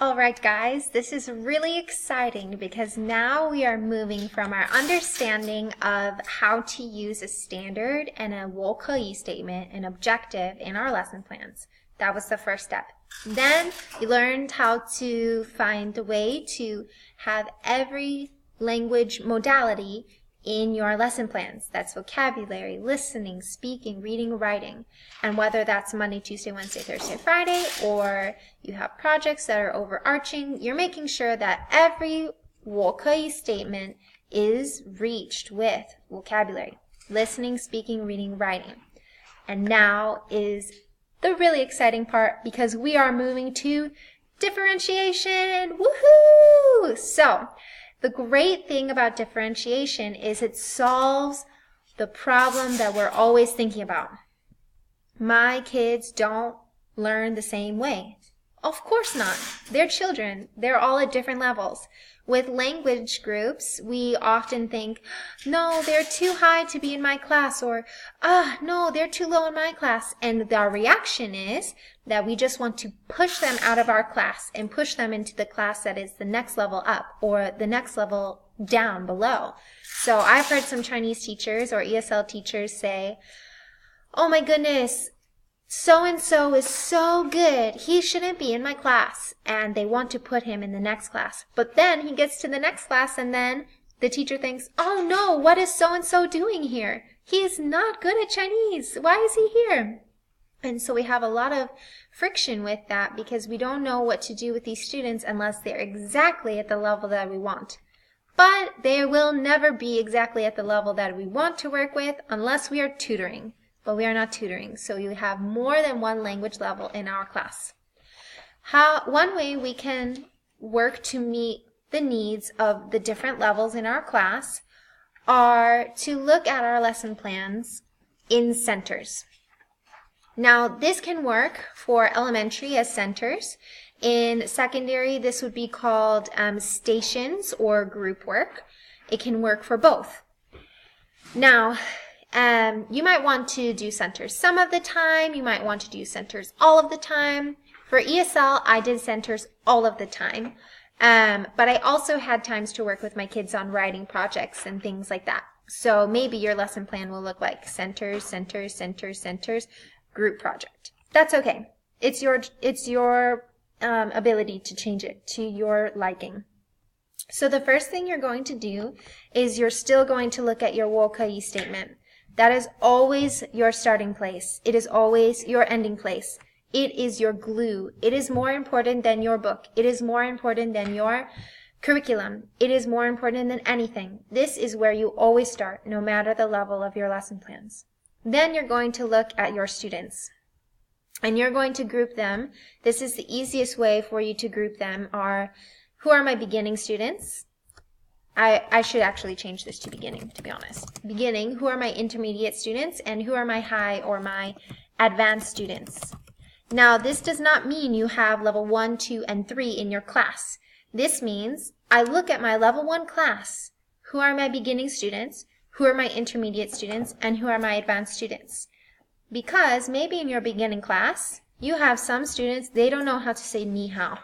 All right, guys, this is really exciting because now we are moving from our understanding of how to use a standard and a 我可以 statement, an objective in our lesson plans. That was the first step. Then you learned how to find a way to have every language modality in your lesson plans. That's vocabulary, listening, speaking, reading, writing. And whether that's Monday, Tuesday, Wednesday, Thursday, Friday, or you have projects that are overarching, you're making sure that every 我可以 statement is reached with vocabulary, listening, speaking, reading, writing. And now is the really exciting part because we are moving to differentiation. Woohoo! So, the great thing about differentiation is it solves the problem that we're always thinking about. My kids don't learn the same way. Of course not. They're children. They're all at different levels. With language groups, we often think, no, they're too high to be in my class, or, no, they're too low in my class. And our reaction is that we just want to push them out of our class and push them into the class that is the next level up or the next level down below. So I've heard some Chinese teachers or ESL teachers say, oh my goodness, so-and-so is so good, he shouldn't be in my class, and they want to put him in the next class. But then he gets to the next class and then the teacher thinks, oh no, what is so-and-so doing here? He is not good at Chinese. Why is he here? And so we have a lot of friction with that because we don't know what to do with these students unless they're exactly at the level that we want. But they will never be exactly at the level that we want to work with unless we are tutoring. But we are not tutoring, so you have more than one language level in our class. One way we can work to meet the needs of the different levels in our class are to look at our lesson plans in centers. Now, this can work for elementary as centers. In secondary, this would be called stations or group work. It can work for both. Now, you might want to do centers some of the time. You might want to do centers all of the time. For ESL, I did centers all of the time. But I also had times to work with my kids on writing projects and things like that. So maybe your lesson plan will look like centers, centers, centers, centers, group project. That's okay. It's your ability to change it to your liking. So the first thing you're going to do is you're still going to look at your 我可以 statement. That is always your starting place. It is always your ending place. It is your glue. It is more important than your book. It is more important than your curriculum. It is more important than anything. This is where you always start, no matter the level of your lesson plans. Then you're going to look at your students. And you're going to group them. This is the easiest way for you to group them are, who are my beginning students? I should actually change this to beginning, to be honest. Beginning, who are my intermediate students, and who are my high or my advanced students. Now, this does not mean you have level 1, 2, and 3 in your class. This means I look at my level 1 class. Who are my beginning students? Who are my intermediate students? And who are my advanced students? Because maybe in your beginning class, you have some students, they don't know how to say 你好.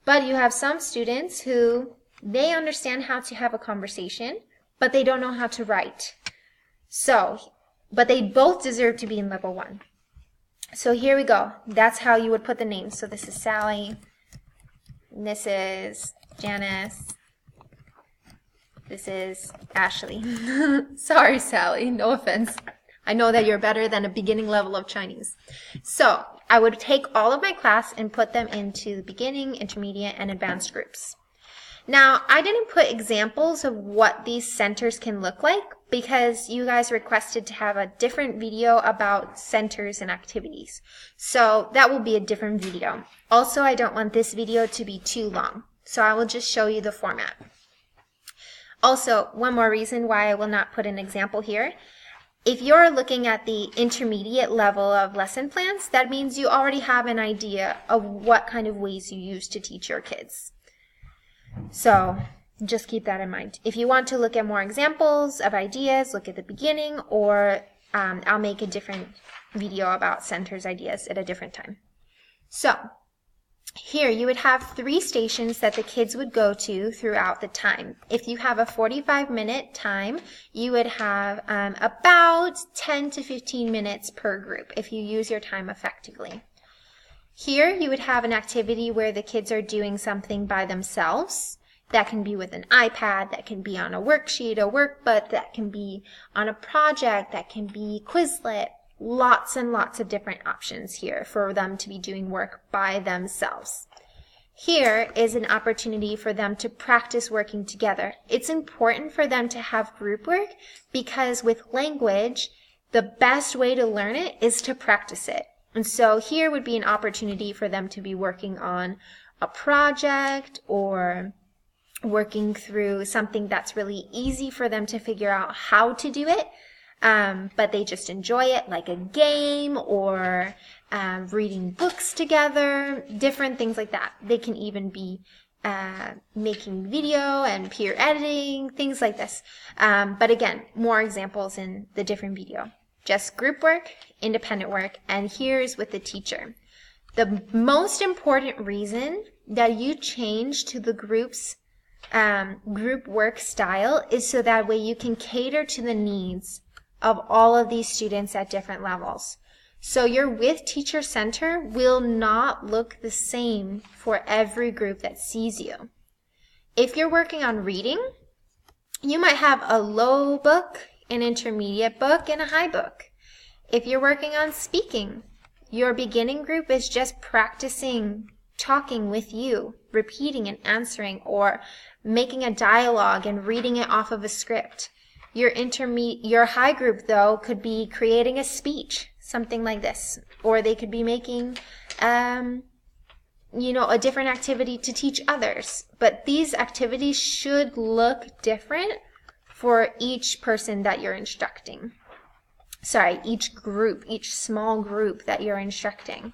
But you have some students who they understand how to have a conversation, but they don't know how to write. But they both deserve to be in level 1. So here we go. That's how you would put the names. So this is Sally. This is Janice. This is Ashley. Sorry, Sally. No offense. I know that you're better than a beginning level of Chinese. So I would take all of my class and put them into the beginning, intermediate, and advanced groups. Now, I didn't put examples of what these centers can look like because you guys requested to have a different video about centers and activities. So that will be a different video. Also, I don't want this video to be too long, so I will just show you the format. Also, one more reason why I will not put an example here. If you're looking at the intermediate level of lesson plans, that means you already have an idea of what kind of ways you use to teach your kids. So just keep that in mind. If you want to look at more examples of ideas, look at the beginning, or I'll make a different video about centers ideas at a different time. So Here you would have 3 stations that the kids would go to throughout the time. If you have a 45-minute time, you would have about 10 to 15 minutes per group if you use your time effectively. Here you would have an activity where the kids are doing something by themselves. That can be with an iPad, that can be on a worksheet, a workbook, that can be on a project, that can be Quizlet. Lots and lots of different options here for them to be doing work by themselves. Here is an opportunity for them to practice working together. It's important for them to have group work because with language, the best way to learn it is to practice it. And so here would be an opportunity for them to be working on a project or working through something that's really easy for them to figure out how to do it, but they just enjoy it, like a game or reading books together, different things like that. They can even be making video and peer editing, things like this. But again, more examples in the different video. Just group work, independent work, and here's with the teacher. The most important reason that you change to the group work style is so that way you can cater to the needs of all of these students at different levels. So your with teacher center will not look the same for every group that sees you. If you're working on reading, you might have a low book, an intermediate book, and a high book. If you're working on speaking, your beginning group is just practicing talking with you, repeating and answering, or making a dialogue and reading it off of a script. Your high group, though, could be creating a speech, something like this, or they could be making, a different activity to teach others. But these activities should look different for each person that you're instructing. Sorry, each group, each small group that you're instructing.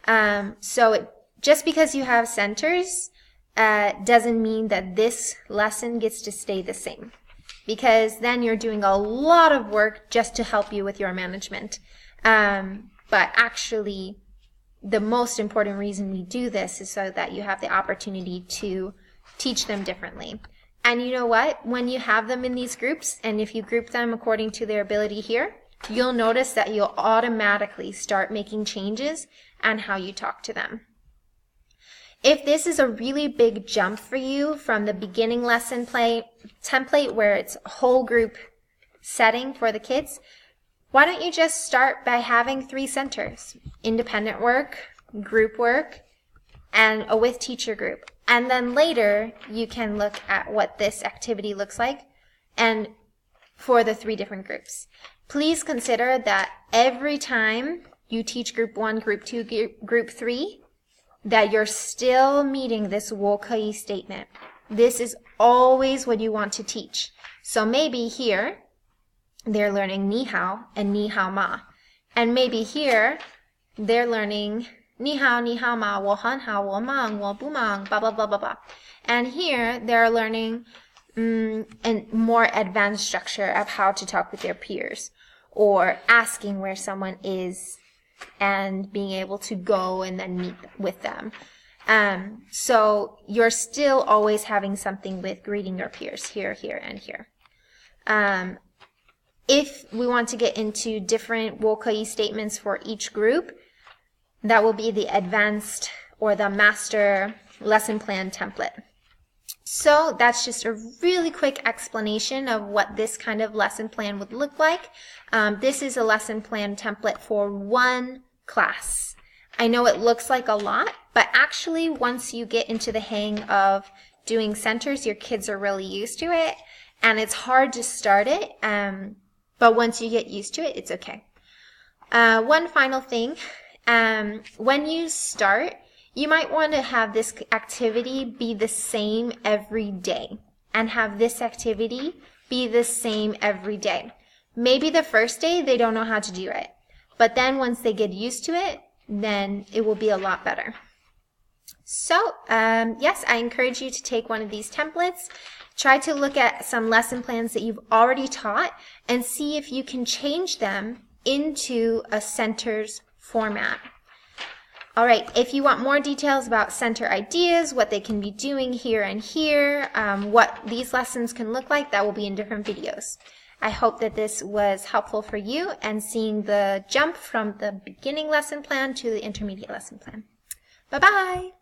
Just because you have centers doesn't mean that this lesson gets to stay the same, because then you're doing a lot of work just to help you with your management. But actually, the most important reason we do this is so that you have the opportunity to teach them differently. And you know what? When you have them in these groups, and if you group them according to their ability here, you'll notice that you'll automatically start making changes on how you talk to them. If this is a really big jump for you from the beginning lesson template where it's a whole group setting for the kids, why don't you just start by having 3 centers: independent work, group work, and a with teacher group. And then later you can look at what this activity looks like and for the 3 different groups. Please consider that every time you teach group 1, group 2, group 3, that you're still meeting this 我可以 statement. This is always what you want to teach. So maybe here they're learning 你好 and 你好吗. And maybe here they're learning 你好你好吗我很好我忙我不忙 blah blah blah blah blah. And here they're learning a more advanced structure of how to talk with their peers, or asking where someone is and being able to go and then meet with them. So you're still always having something with greeting your peers here, here, and here. If we want to get into different 我可以 statements for each group, that will be the advanced or the master lesson plan template. So that's just a really quick explanation of what this kind of lesson plan would look like. This is a lesson plan template for 1 class. I know it looks like a lot, but actually once you get into the hang of doing centers, your kids are really used to it, and it's hard to start it, but once you get used to it, it's okay. One final thing, when you start, you might want to have this activity be the same every day and have this activity be the same every day. Maybe the first day they don't know how to do it, but then once they get used to it, then it will be a lot better. So yes, I encourage you to take one of these templates, try to look at some lesson plans that you've already taught and see if you can change them into a centers format. All right, if you want more details about center ideas, what they can be doing here and here, what these lessons can look like, that will be in different videos. I hope that this was helpful for you and seeing the jump from the beginning lesson plan to the intermediate lesson plan. Bye-bye!